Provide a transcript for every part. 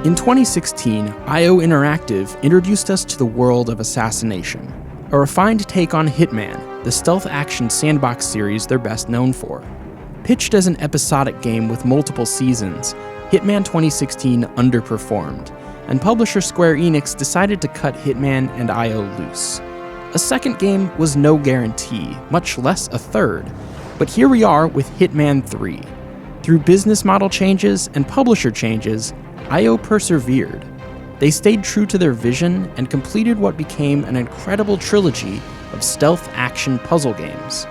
In 2016, IO Interactive introduced us to the world of Assassination, a refined take on Hitman, the stealth action sandbox series they're best known for. Pitched as an episodic game with multiple seasons, Hitman 2016 underperformed, and publisher Square Enix decided to cut Hitman and IO loose. A second game was no guarantee, much less a third, but here we are with Hitman 3. Through business model changes and publisher changes, IO persevered. They stayed true to their vision and completed what became an incredible trilogy of stealth action puzzle games.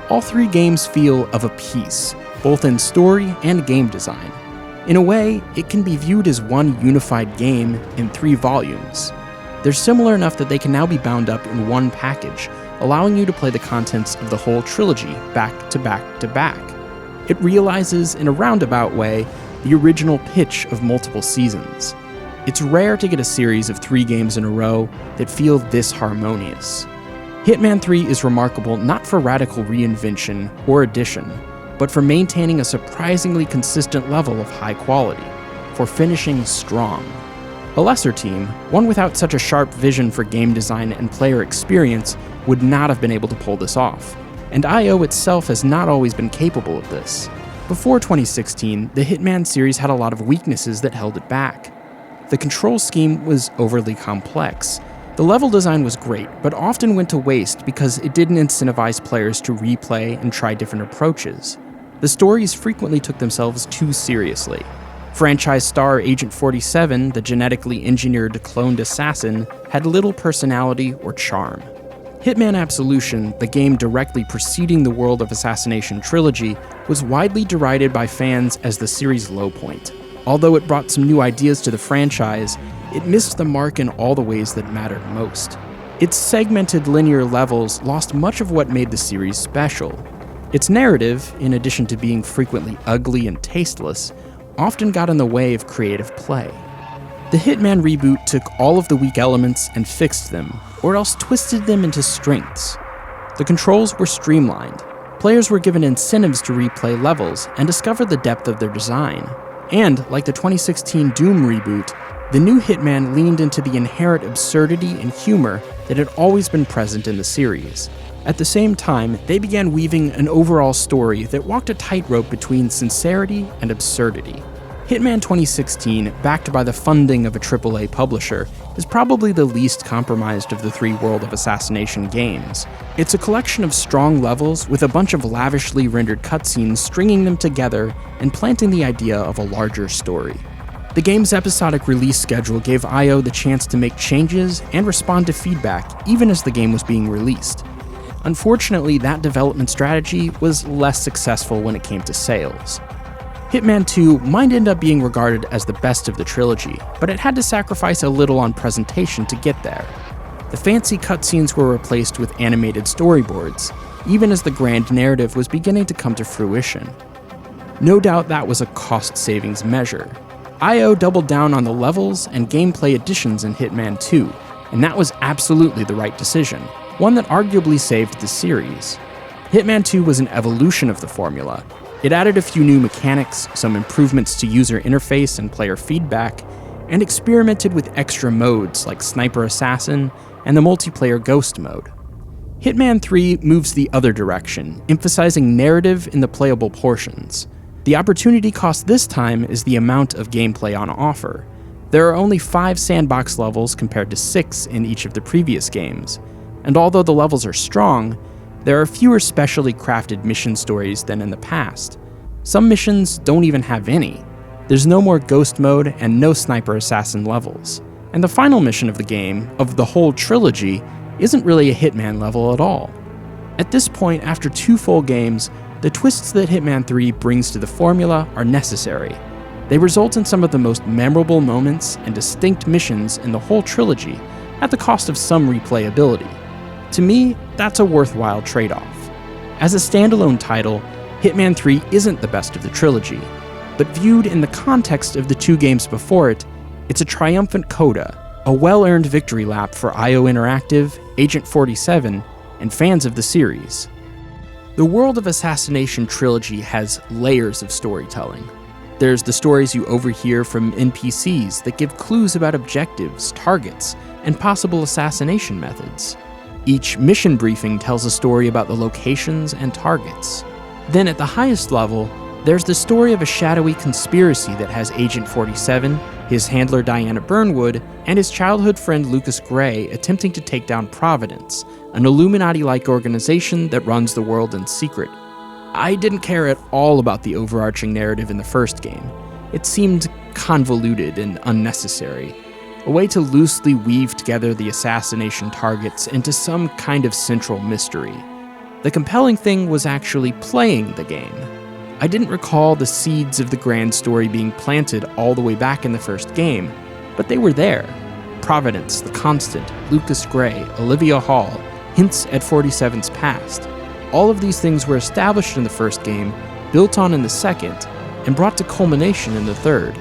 All three games feel of a piece, both in story and game design. In a way, it can be viewed as one unified game in 3 volumes. They're similar enough that they can now be bound up in one package, allowing you to play the contents of the whole trilogy back to back to back. It realizes, in a roundabout way, the original pitch of multiple seasons. It's rare to get a series of 3 games in a row that feel this harmonious. Hitman 3 is remarkable not for radical reinvention or addition, but for maintaining a surprisingly consistent level of high quality, for finishing strong. A lesser team, one without such a sharp vision for game design and player experience, would not have been able to pull this off, and IO itself has not always been capable of this. Before 2016, the Hitman series had a lot of weaknesses that held it back. The control scheme was overly complex. The level design was great, but often went to waste because it didn't incentivize players to replay and try different approaches. The stories frequently took themselves too seriously. Franchise star Agent 47, the genetically engineered cloned assassin, had little personality or charm. Hitman Absolution, the game directly preceding the World of Assassination trilogy, was widely derided by fans as the series' low point. Although it brought some new ideas to the franchise, it missed the mark in all the ways that mattered most. Its segmented linear levels lost much of what made the series special. Its narrative, in addition to being frequently ugly and tasteless, often got in the way of creative play. The Hitman reboot took all of the weak elements and fixed them, or else twisted them into strengths. The controls were streamlined. Players were given incentives to replay levels and discover the depth of their design. And, like the 2016 Doom reboot, the new Hitman leaned into the inherent absurdity and humor that had always been present in the series. At the same time, they began weaving an overall story that walked a tightrope between sincerity and absurdity. Hitman 2016, backed by the funding of a AAA publisher, is probably the least compromised of the 3 World of Assassination games. It's a collection of strong levels with a bunch of lavishly rendered cutscenes stringing them together and planting the idea of a larger story. The game's episodic release schedule gave IO the chance to make changes and respond to feedback even as the game was being released. Unfortunately, that development strategy was less successful when it came to sales. Hitman 2 might end up being regarded as the best of the trilogy, but it had to sacrifice a little on presentation to get there. The fancy cutscenes were replaced with animated storyboards, even as the grand narrative was beginning to come to fruition. No doubt that was a cost savings measure. IO doubled down on the levels and gameplay additions in Hitman 2, and that was absolutely the right decision, one that arguably saved the series. Hitman 2 was an evolution of the formula. It added a few new mechanics, some improvements to user interface and player feedback, and experimented with extra modes like Sniper Assassin and the multiplayer Ghost mode. Hitman 3 moves the other direction, emphasizing narrative in the playable portions. The opportunity cost this time is the amount of gameplay on offer. There are only 5 sandbox levels compared to 6 in each of the previous games, and although the levels are strong, there are fewer specially crafted mission stories than in the past. Some missions don't even have any. There's no more Ghost mode and no Sniper Assassin levels. And the final mission of the game, of the whole trilogy, isn't really a Hitman level at all. At this point, after 2 full games, the twists that Hitman 3 brings to the formula are necessary. They result in some of the most memorable moments and distinct missions in the whole trilogy, at the cost of some replayability. To me, that's a worthwhile trade-off. As a standalone title, Hitman 3 isn't the best of the trilogy, but viewed in the context of the 2 games before it, it's a triumphant coda, a well-earned victory lap for IO Interactive, Agent 47, and fans of the series. The World of Assassination trilogy has layers of storytelling. There's the stories you overhear from NPCs that give clues about objectives, targets, and possible assassination methods. Each mission briefing tells a story about the locations and targets. Then at the highest level, there's the story of a shadowy conspiracy that has Agent 47, his handler Diana Burnwood, and his childhood friend Lucas Gray attempting to take down Providence, an Illuminati-like organization that runs the world in secret. I didn't care at all about the overarching narrative in the first game. It seemed convoluted and unnecessary, a way to loosely weave together the assassination targets into some kind of central mystery. The compelling thing was actually playing the game. I didn't recall the seeds of the grand story being planted all the way back in the first game, but they were there. Providence, the Constant, Lucas Gray, Olivia Hall, hints at 47's past. All of these things were established in the first game, built on in the second, and brought to culmination in the third.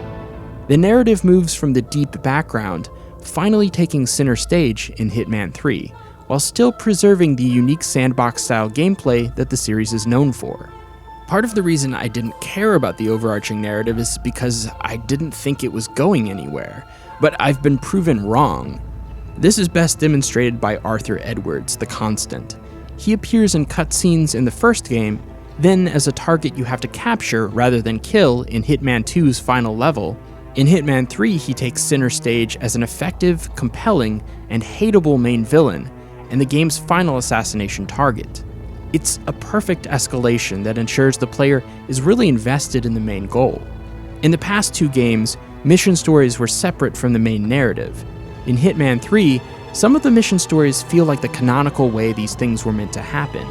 The narrative moves from the deep background, finally taking center stage in Hitman 3, while still preserving the unique sandbox-style gameplay that the series is known for. Part of the reason I didn't care about the overarching narrative is because I didn't think it was going anywhere, but I've been proven wrong. This is best demonstrated by Arthur Edwards, the Constant. He appears in cutscenes in the first game, then as a target you have to capture rather than kill in Hitman 2's final level. In Hitman 3, he takes center stage as an effective, compelling, and hateable main villain, and the game's final assassination target. It's a perfect escalation that ensures the player is really invested in the main goal. In the past two games, mission stories were separate from the main narrative. In Hitman 3, some of the mission stories feel like the canonical way these things were meant to happen.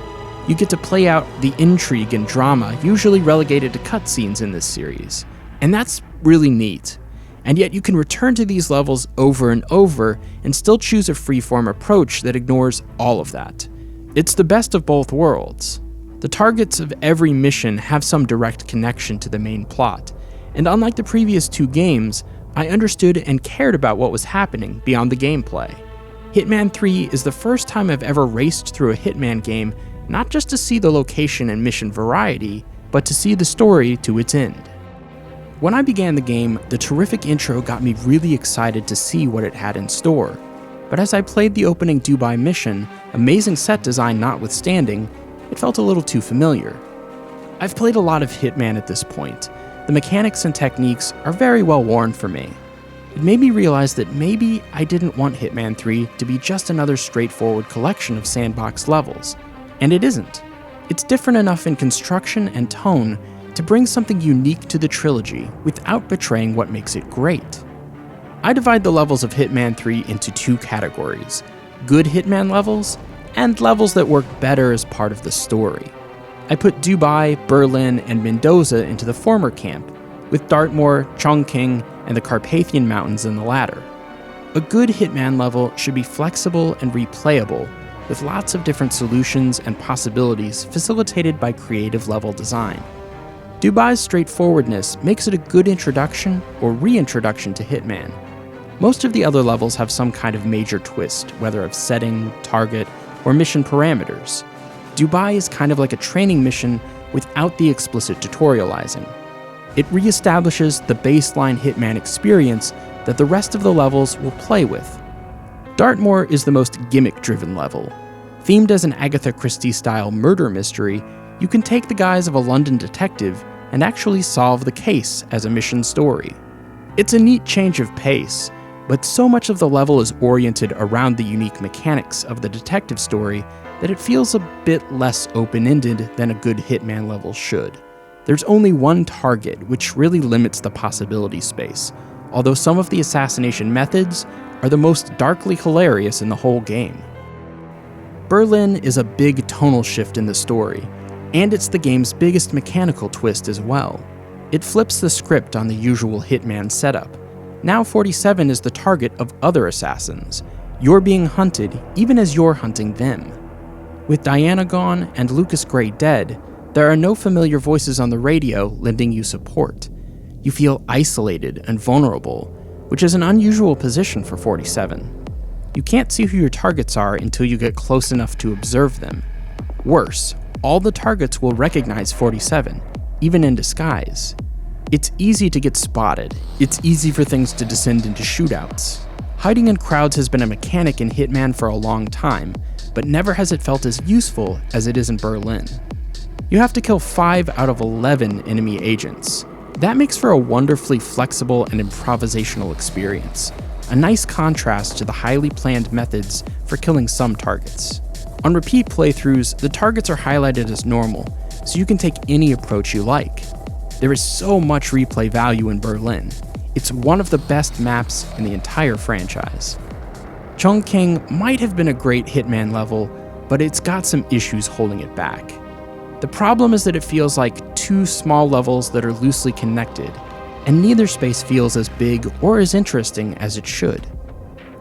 You get to play out the intrigue and drama usually relegated to cutscenes in this series, and that's really neat. And yet you can return to these levels over and over and still choose a freeform approach that ignores all of that. It's the best of both worlds. The targets of every mission have some direct connection to the main plot, and unlike the previous two games, I understood and cared about what was happening beyond the gameplay. Hitman 3 is the first time I've ever raced through a Hitman game not just to see the location and mission variety, but to see the story to its end. When I began the game, the terrific intro got me really excited to see what it had in store. But as I played the opening Dubai mission, amazing set design notwithstanding, it felt a little too familiar. I've played a lot of Hitman at this point. The mechanics and techniques are very well worn for me. It made me realize that maybe I didn't want Hitman 3 to be just another straightforward collection of sandbox levels. And it isn't. It's different enough in construction and tone to bring something unique to the trilogy without betraying what makes it great. I divide the levels of Hitman 3 into two categories: good Hitman levels and levels that work better as part of the story. I put Dubai, Berlin, and Mendoza into the former camp, with Dartmoor, Chongqing, and the Carpathian Mountains in the latter. A good Hitman level should be flexible and replayable, with lots of different solutions and possibilities facilitated by creative level design. Dubai's straightforwardness makes it a good introduction or reintroduction to Hitman. Most of the other levels have some kind of major twist, whether of setting, target, or mission parameters. Dubai is kind of like a training mission without the explicit tutorializing. It reestablishes the baseline Hitman experience that the rest of the levels will play with. Dartmoor is the most gimmick-driven level. Themed as an Agatha Christie-style murder mystery, you can take the guise of a London detective and actually solve the case as a mission story. It's a neat change of pace, but so much of the level is oriented around the unique mechanics of the detective story that it feels a bit less open-ended than a good Hitman level should. There's only one target, which really limits the possibility space, although some of the assassination methods are the most darkly hilarious in the whole game. Berlin is a big tonal shift in the story, and it's the game's biggest mechanical twist as well. It flips the script on the usual Hitman setup. Now 47 is the target of other assassins. You're being hunted even as you're hunting them. With Diana gone and Lucas Gray dead, there are no familiar voices on the radio lending you support. You feel isolated and vulnerable, which is an unusual position for 47. You can't see who your targets are until you get close enough to observe them. Worse, all the targets will recognize 47, even in disguise. It's easy to get spotted. It's easy for things to descend into shootouts. Hiding in crowds has been a mechanic in Hitman for a long time, but never has it felt as useful as it is in Berlin. You have to kill 5 out of 11 enemy agents. That makes for a wonderfully flexible and improvisational experience, a nice contrast to the highly planned methods for killing some targets. On repeat playthroughs, the targets are highlighted as normal, so you can take any approach you like. There is so much replay value in Berlin. It's one of the best maps in the entire franchise. Chongqing might have been a great Hitman level, but it's got some issues holding it back. The problem is that it feels like 2 small levels that are loosely connected, and neither space feels as big or as interesting as it should.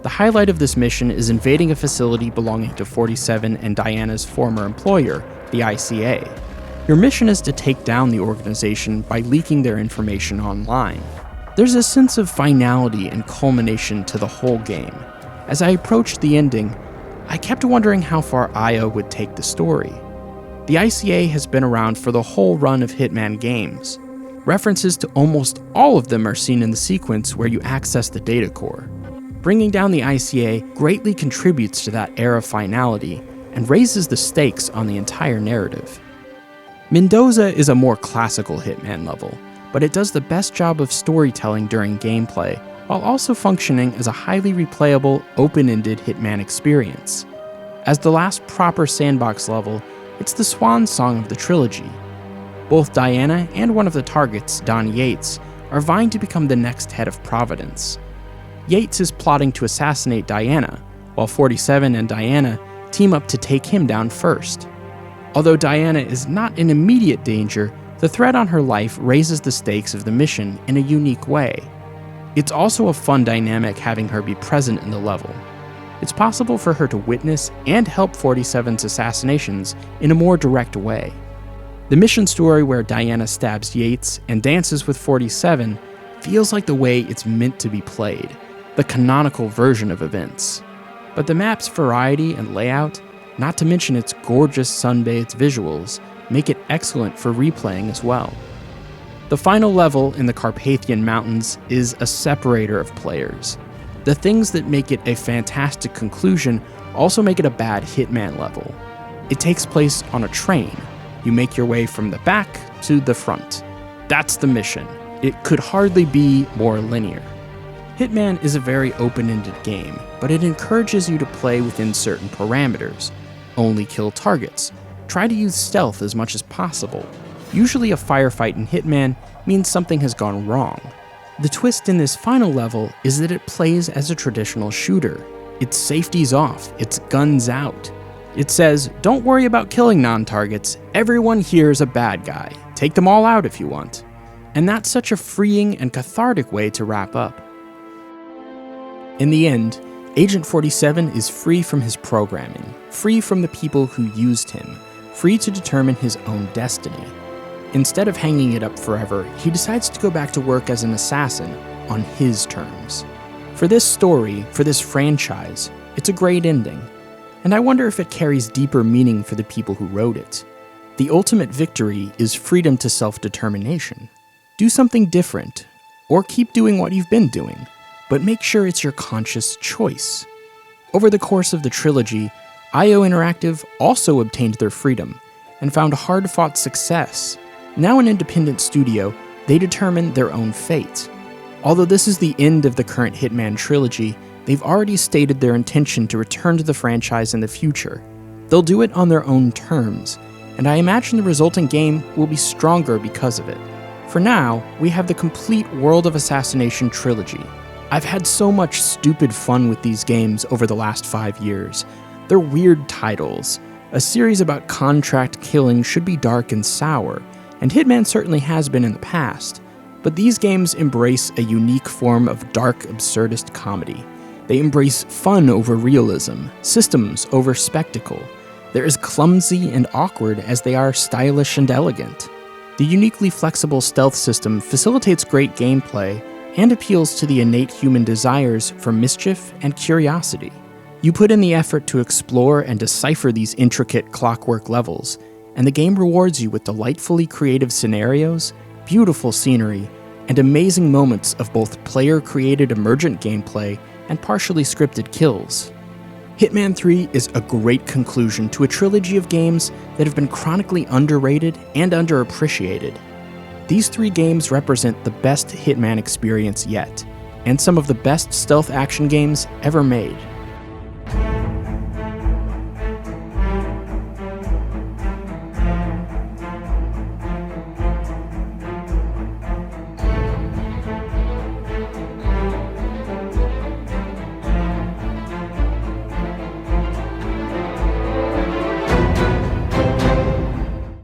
The highlight of this mission is invading a facility belonging to 47 and Diana's former employer, the ICA. Your mission is to take down the organization by leaking their information online. There's a sense of finality and culmination to the whole game. As I approached the ending, I kept wondering how far IO would take the story. The ICA has been around for the whole run of Hitman games. References to almost all of them are seen in the sequence where you access the data core. Bringing down the ICA greatly contributes to that era finality and raises the stakes on the entire narrative. Mendoza is a more classical Hitman level, but it does the best job of storytelling during gameplay, while also functioning as a highly replayable, open-ended Hitman experience. As the last proper sandbox level, it's the swan song of the trilogy. Both Diana and one of the targets, Don Yates, are vying to become the next head of Providence. Yates is plotting to assassinate Diana, while 47 and Diana team up to take him down first. Although Diana is not in immediate danger, the threat on her life raises the stakes of the mission in a unique way. It's also a fun dynamic having her be present in the level. It's possible for her to witness and help 47's assassinations in a more direct way. The mission story where Diana stabs Yates and dances with 47 feels like the way it's meant to be played, the canonical version of events. But the map's variety and layout, not to mention its gorgeous sun-bathed visuals, make it excellent for replaying as well. The final level in the Carpathian Mountains is a separator of players. The things that make it a fantastic conclusion also make it a bad Hitman level. It takes place on a train. You make your way from the back to the front. That's the mission. It could hardly be more linear. Hitman is a very open-ended game, but it encourages you to play within certain parameters. Only kill targets. Try to use stealth as much as possible. Usually a firefight in Hitman means something has gone wrong. The twist in this final level is that it plays as a traditional shooter. Its safety's off, its guns out. It says, don't worry about killing non-targets, everyone here is a bad guy. Take them all out if you want. And that's such a freeing and cathartic way to wrap up. In the end, Agent 47 is free from his programming, free from the people who used him, free to determine his own destiny. Instead of hanging it up forever, he decides to go back to work as an assassin on his terms. For this story, for this franchise, it's a great ending, and I wonder if it carries deeper meaning for the people who wrote it. The ultimate victory is freedom to self-determination. Do something different, or keep doing what you've been doing, but make sure it's your conscious choice. Over the course of the trilogy, IO Interactive also obtained their freedom and found hard-fought success. Now an independent studio, they determine their own fate. Although this is the end of the current Hitman trilogy, they've already stated their intention to return to the franchise in the future. They'll do it on their own terms, and I imagine the resulting game will be stronger because of it. For now, we have the complete World of Assassination trilogy. I've had so much stupid fun with these games over the last 5 years. They're weird titles. A series about contract killing should be dark and sour, and Hitman certainly has been in the past. But these games embrace a unique form of dark, absurdist comedy. They embrace fun over realism, systems over spectacle. They're as clumsy and awkward as they are stylish and elegant. The uniquely flexible stealth system facilitates great gameplay and appeals to the innate human desires for mischief and curiosity. You put in the effort to explore and decipher these intricate clockwork levels, and the game rewards you with delightfully creative scenarios, beautiful scenery, and amazing moments of both player-created emergent gameplay and partially scripted kills. Hitman 3 is a great conclusion to a trilogy of games that have been chronically underrated and underappreciated. These 3 games represent the best Hitman experience yet, and some of the best stealth action games ever made.